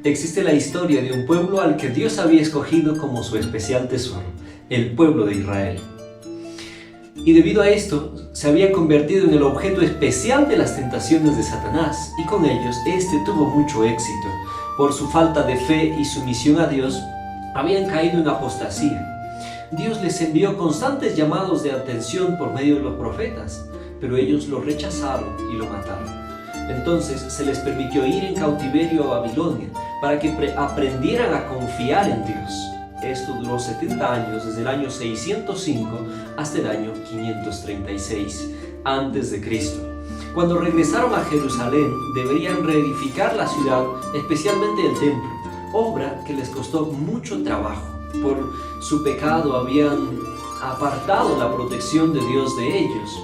Existe la historia de un pueblo al que Dios había escogido como su especial tesoro, el pueblo de Israel. Y debido a esto, se había convertido en el objeto especial de las tentaciones de Satanás, y con ellos este tuvo mucho éxito. Por su falta de fe y sumisión a Dios, habían caído en apostasía. Dios les envió constantes llamados de atención por medio de los profetas, pero ellos lo rechazaron y lo mataron. Entonces se les permitió ir en cautiverio a Babilonia para que aprendieran a confiar en Dios. Esto duró 70 años, desde el año 605 hasta el año 536 a.C. Cuando regresaron a Jerusalén, deberían reedificar la ciudad, especialmente el templo, obra que les costó mucho trabajo. Por su pecado habían apartado la protección de Dios de ellos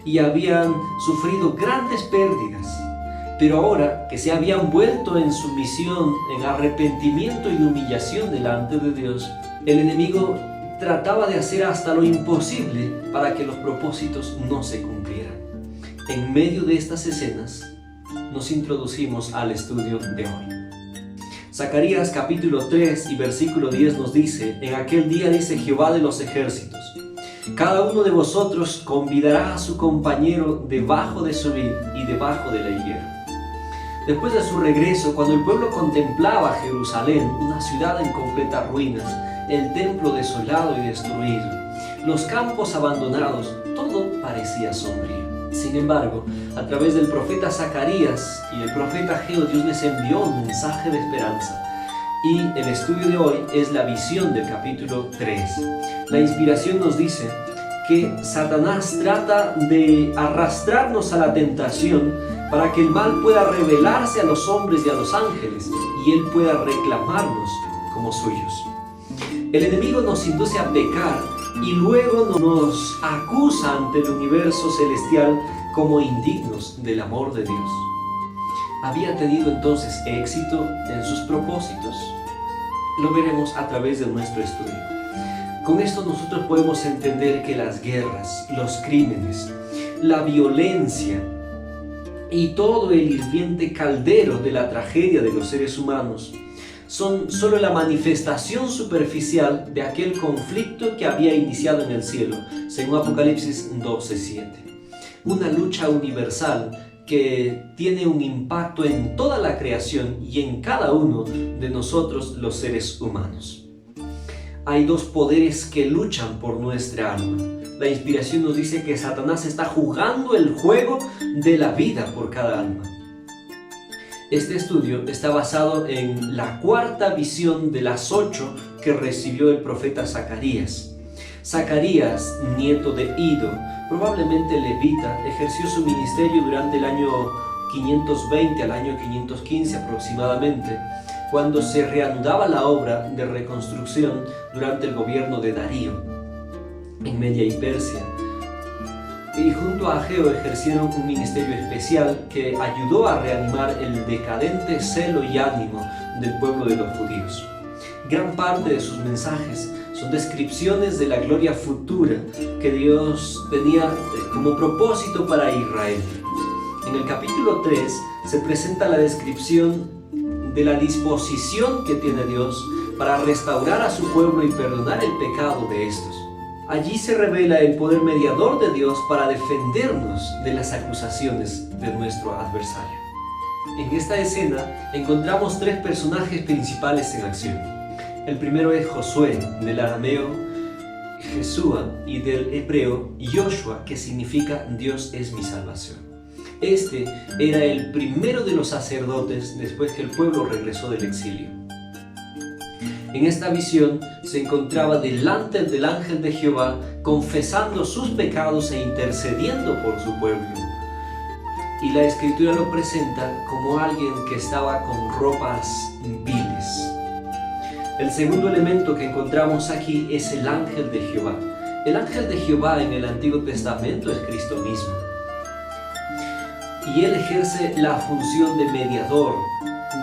y habían sufrido grandes pérdidas. Pero ahora que se habían vuelto en sumisión, en arrepentimiento y humillación delante de Dios, el enemigo trataba de hacer hasta lo imposible para que los propósitos no se cumplieran. En medio de estas escenas, nos introducimos al estudio de hoy. Zacarías capítulo 3 y versículo 10 nos dice: en aquel día dice Jehová de los ejércitos, cada uno de vosotros convidará a su compañero debajo de su vid y debajo de la higuera. Después de su regreso, cuando el pueblo contemplaba Jerusalén, una ciudad en completas ruinas, el templo desolado y destruido, los campos abandonados, todo parecía sombrío. Sin embargo, a través del profeta Zacarías y el profeta Ageo, Dios les envió un mensaje de esperanza. Y el estudio de hoy es la visión del capítulo 3. La inspiración nos dice que Satanás trata de arrastrarnos a la tentación para que el mal pueda revelarse a los hombres y a los ángeles y él pueda reclamarnos como suyos. El enemigo nos induce a pecar y luego nos acusa ante el universo celestial como indignos del amor de Dios. ¿Había tenido entonces éxito en sus propósitos? Lo veremos a través de nuestro estudio. Con esto nosotros podemos entender que las guerras, los crímenes, la violencia y todo el hirviente caldero de la tragedia de los seres humanos son solo la manifestación superficial de aquel conflicto que había iniciado en el cielo, según Apocalipsis 12:7. Una lucha universal que tiene un impacto en toda la creación y en cada uno de nosotros los seres humanos. Hay dos poderes que luchan por nuestra alma. La inspiración nos dice que Satanás está jugando el juego de la vida por cada alma. Este estudio está basado en la cuarta visión de las 8 que recibió el profeta Zacarías. Zacarías, nieto de Ido, probablemente levita, ejerció su ministerio durante el año 520 al año 515 aproximadamente, cuando se reanudaba la obra de reconstrucción durante el gobierno de Darío en Media y Persia. Y junto a Ageo ejercieron un ministerio especial que ayudó a reanimar el decadente celo y ánimo del pueblo de los judíos. Gran parte de sus mensajes son descripciones de la gloria futura que Dios tenía como propósito para Israel. En el capítulo 3 se presenta la descripción de la disposición que tiene Dios para restaurar a su pueblo y perdonar el pecado de estos. Allí se revela el poder mediador de Dios para defendernos de las acusaciones de nuestro adversario. En esta escena encontramos 3 personajes principales en acción. El primero es Josué, del arameo Jesúa y del hebreo Yoshua, que significa Dios es mi salvación. Este era el primero de los sacerdotes después que el pueblo regresó del exilio. En esta visión se encontraba delante del ángel de Jehová, confesando sus pecados e intercediendo por su pueblo. Y la escritura lo presenta como alguien que estaba con ropas viles. El segundo elemento que encontramos aquí es el ángel de Jehová. El ángel de Jehová en el Antiguo Testamento es Cristo mismo. Y él ejerce la función de mediador,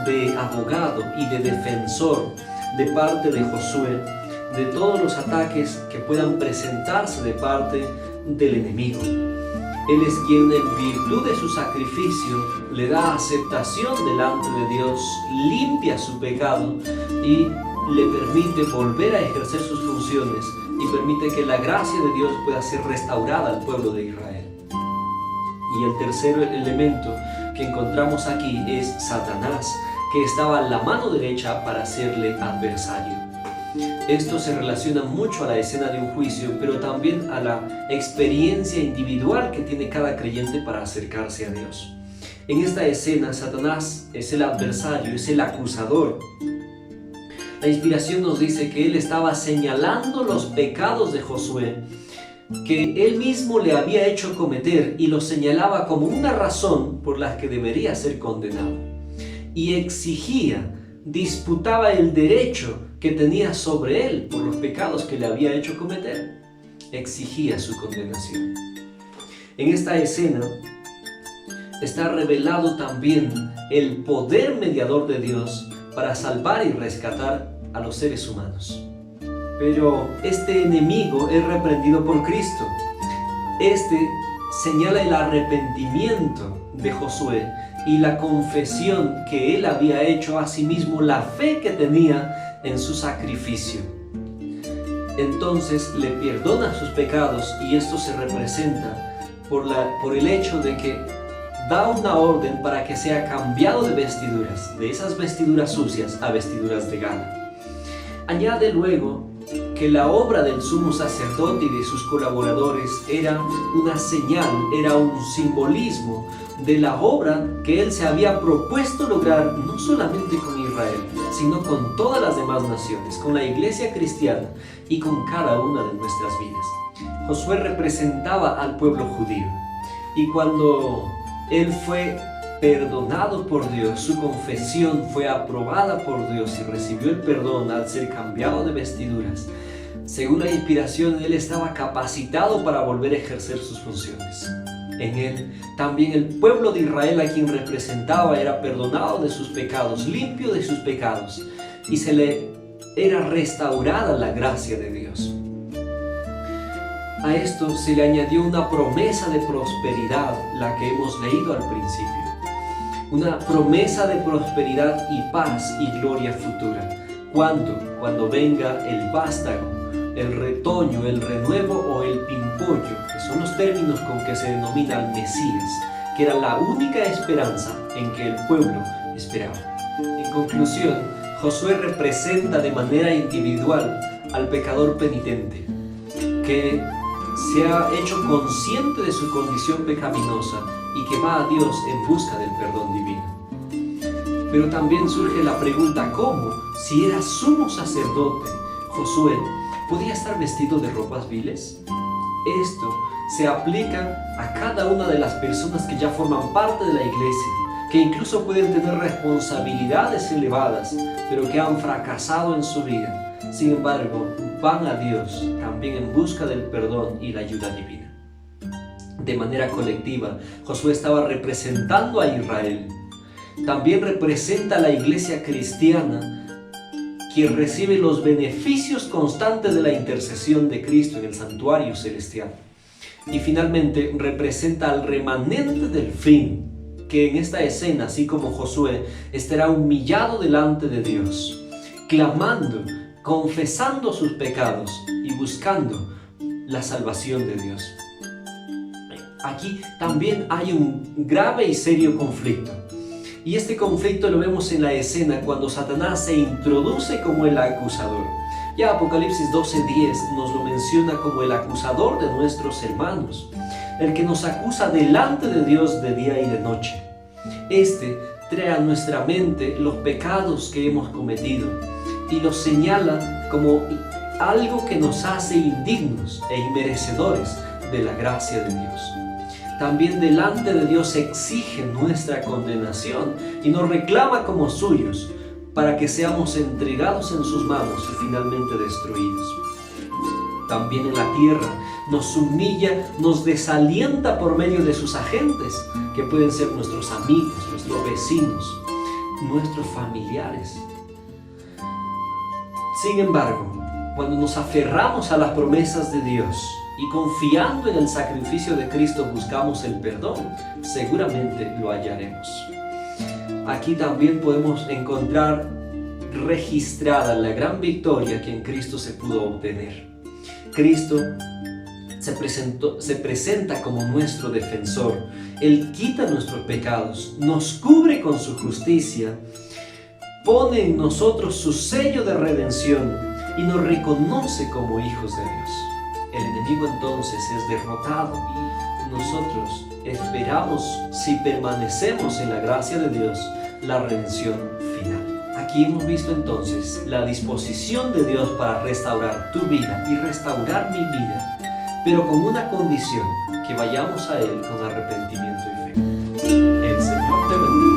de abogado y de defensor de parte de Josué de todos los ataques que puedan presentarse de parte del enemigo. Él es quien en virtud de su sacrificio le da aceptación delante de Dios, limpia su pecado y le permite volver a ejercer sus funciones y permite que la gracia de Dios pueda ser restaurada al pueblo de Israel. Y el tercer elemento que encontramos aquí es Satanás, que estaba a la mano derecha para hacerle adversario. Esto se relaciona mucho a la escena de un juicio, pero también a la experiencia individual que tiene cada creyente para acercarse a Dios. En esta escena, Satanás es el adversario, es el acusador. La inspiración nos dice que él estaba señalando los pecados de Josué, que él mismo le había hecho cometer, y los señalaba como una razón por la que debería ser condenado. Y exigía, disputaba el derecho que tenía sobre él por los pecados que le había hecho cometer. Exigía su condenación. En esta escena está revelado también el poder mediador de Dios para salvar y rescatar a los seres humanos. Pero este enemigo es reprendido por Cristo. Este señala el arrepentimiento de Josué y la confesión que él había hecho a sí mismo, la fe que tenía en su sacrificio. Entonces le perdona sus pecados, y esto se representa por el hecho de que da una orden para que sea cambiado de vestiduras, de esas vestiduras sucias a vestiduras de gala. Añade luego que la obra del sumo sacerdote y de sus colaboradores era una señal, era un simbolismo de la obra que él se había propuesto lograr, no solamente con Israel, sino con todas las demás naciones, con la iglesia cristiana y con cada una de nuestras vidas. Josué representaba al pueblo judío, y cuando él fue perdonado por Dios, su confesión fue aprobada por Dios y recibió el perdón al ser cambiado de vestiduras, según la inspiración, él estaba capacitado para volver a ejercer sus funciones. En él también el pueblo de Israel, a quien representaba, era perdonado de sus pecados, limpio de sus pecados, y se le era restaurada la gracia de Dios. A esto se le añadió una promesa de prosperidad, la que hemos leído al principio. Una promesa de prosperidad y paz y gloria futura. ¿Cuándo? Cuando venga el vástago, el retoño, el renuevo o el pimpollo, que son los términos con que se denomina al Mesías, que era la única esperanza en que el pueblo esperaba. En conclusión, Josué representa de manera individual al pecador penitente, que se ha hecho consciente de su condición pecaminosa y que va a Dios en busca del perdón divino. Pero también surge la pregunta, ¿cómo? Si era sumo sacerdote, Josué ¿podía estar vestido de ropas viles? Esto se aplica a cada una de las personas que ya forman parte de la iglesia, que incluso pueden tener responsabilidades elevadas, pero que han fracasado en su vida. Sin embargo, van a Dios también en busca del perdón y la ayuda divina. De manera colectiva, Josué estaba representando a Israel. También representa a la iglesia cristiana, quien recibe los beneficios constantes de la intercesión de Cristo en el santuario celestial. Y finalmente representa al remanente del fin, que en esta escena, así como Josué, estará humillado delante de Dios, clamando, confesando sus pecados y buscando la salvación de Dios. Aquí también hay un grave y serio conflicto. Y este conflicto lo vemos en la escena cuando Satanás se introduce como el acusador. Ya Apocalipsis 12:10 nos lo menciona como el acusador de nuestros hermanos, el que nos acusa delante de Dios de día y de noche. Este trae a nuestra mente los pecados que hemos cometido y los señala como algo que nos hace indignos e inmerecedores de la gracia de Dios. También delante de Dios exige nuestra condenación y nos reclama como suyos para que seamos entregados en sus manos y finalmente destruidos. También en la tierra nos humilla, nos desalienta por medio de sus agentes, que pueden ser nuestros amigos, nuestros vecinos, nuestros familiares. Sin embargo, cuando nos aferramos a las promesas de Dios y confiando en el sacrificio de Cristo buscamos el perdón, seguramente lo hallaremos. Aquí también podemos encontrar registrada la gran victoria que en Cristo se pudo obtener. Cristo se presenta como nuestro defensor. Él quita nuestros pecados, nos cubre con su justicia, pone en nosotros su sello de redención y nos reconoce como hijos de Dios. El enemigo entonces es derrotado y nosotros esperamos, si permanecemos en la gracia de Dios, la redención final. Aquí hemos visto entonces la disposición de Dios para restaurar tu vida y restaurar mi vida, pero con una condición: que vayamos a Él con arrepentimiento y fe. El Señor te bendiga.